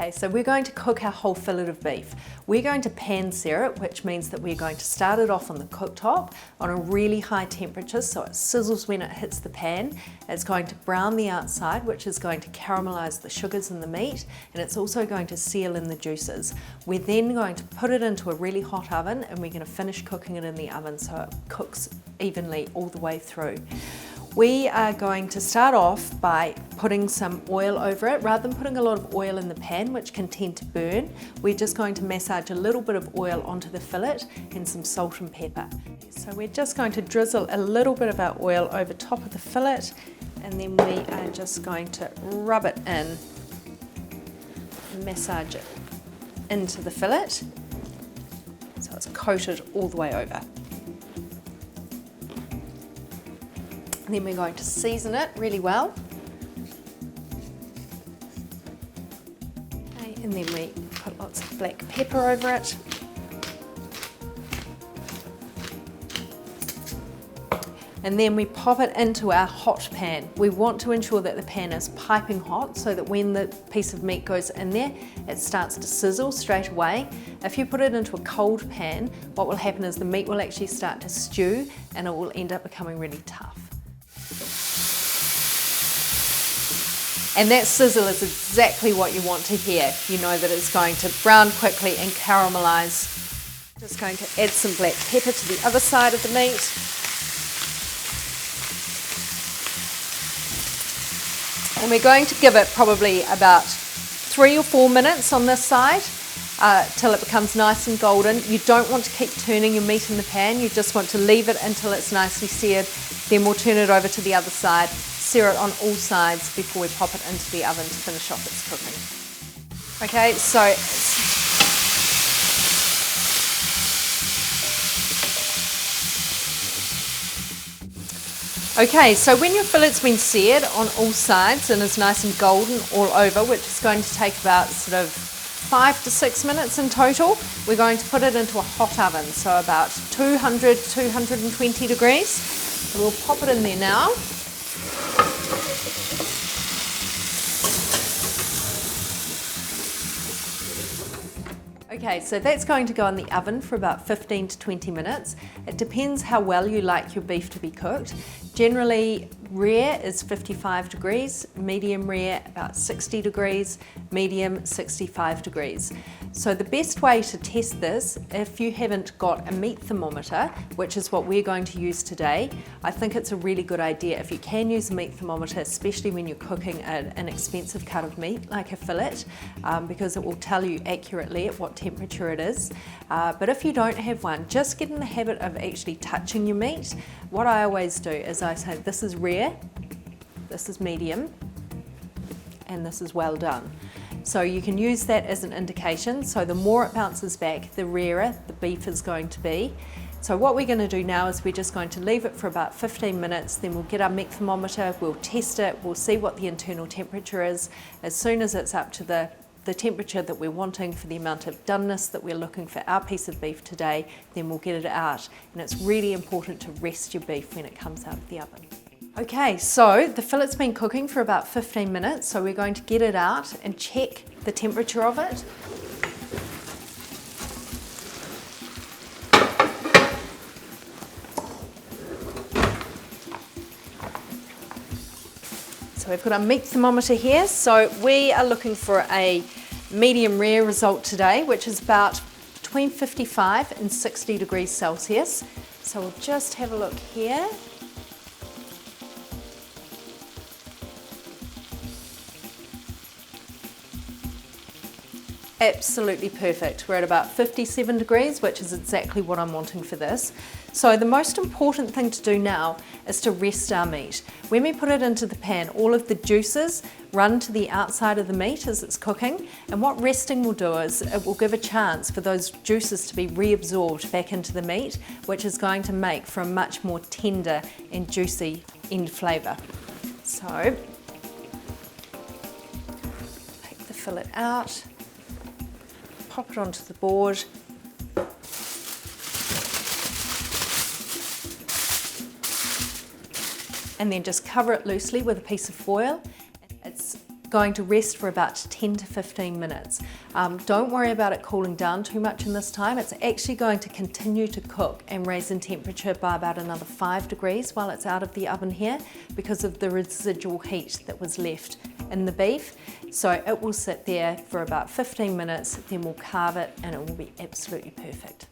Okay, so we're going to cook our whole fillet of beef. We're going to pan sear it, which means that we're going to start it off on the cooktop on a really high temperature so it sizzles when it hits the pan. It's going to brown the outside, which is going to caramelize the sugars in the meat, and it's also going to seal in the juices. We're then going to put it into a really hot oven and we're going to finish cooking it in the oven so it cooks evenly all the way through. We are going to start off by putting some oil over it. Rather than putting a lot of oil in the pan, which can tend to burn, we're just going to massage a little bit of oil onto the fillet and some salt and pepper. So we're just going to drizzle a little bit of our oil over top of the fillet, and then we are just going to rub it in, massage it into the fillet so it's coated all the way over. And then we're going to season it really well. Okay, and then we put lots of black pepper over it. And then we pop it into our hot pan. We want to ensure that the pan is piping hot so that when the piece of meat goes in there, it starts to sizzle straight away. If you put it into a cold pan, what will happen is the meat will actually start to stew and it will end up becoming really tough. And that sizzle is exactly what you want to hear. You know that it's going to brown quickly and caramelize. Just going to add some black pepper to the other side of the meat. And we're going to give it probably about 3 or 4 minutes on this side till it becomes nice and golden. You don't want to keep turning your meat in the pan. You just want to leave it until it's nicely seared. Then we'll turn it over to the other side. Sear it on all sides before we pop it into the oven to finish off its cooking. Okay, so when your fillet's been seared on all sides and is nice and golden all over, which is going to take about sort of 5 to 6 minutes in total, we're going to put it into a hot oven, so about 200 to 220 degrees. So we'll pop it in there now. Okay, so that's going to go in the oven for about 15 to 20 minutes. It depends how well you like your beef to be cooked. Generally, rare is 55 degrees, medium rare about 60 degrees, medium 65 degrees. So the best way to test this, if you haven't got a meat thermometer, which is what we're going to use today, I think it's a really good idea if you can use a meat thermometer, especially when you're cooking an expensive cut of meat like a fillet, because it will tell you accurately at what temperature it is. But if you don't have one, just get in the habit of actually touching your meat. What I always do is I say, this is rare, this is medium, and this is well done. So you can use that as an indication. So the more it bounces back, the rarer the beef is going to be. So what we're going to do now is we're just going to leave it for about 15 minutes, then we'll get our meat thermometer, we'll test it, we'll see what the internal temperature is. As soon as it's up to the temperature that we're wanting for the amount of doneness that we're looking for our piece of beef today, then we'll get it out. And it's really important to rest your beef when it comes out of the oven. Okay, so the fillet's been cooking for about 15 minutes, so we're going to get it out and check the temperature of it. So we've got our meat thermometer here, so we are looking for a medium rare result today, which is about between 55 and 60 degrees Celsius. So we'll just have a look here. Absolutely perfect. We're at about 57 degrees, which is exactly what I'm wanting for this. So the most important thing to do now is to rest our meat. When we put it into the pan, all of the juices run to the outside of the meat as it's cooking, and what resting will do is it will give a chance for those juices to be reabsorbed back into the meat, which is going to make for a much more tender and juicy end flavour. So, take the fillet out, pop it onto the board, and then just cover it loosely with a piece of foil. It's going to rest for about 10 to 15 minutes. Don't worry about it cooling down too much in this time. It's actually going to continue to cook and raise in temperature by about another 5 degrees while it's out of the oven here because of the residual heat that was left in the beef. So it will sit there for about 15 minutes, then we'll carve it and it will be absolutely perfect.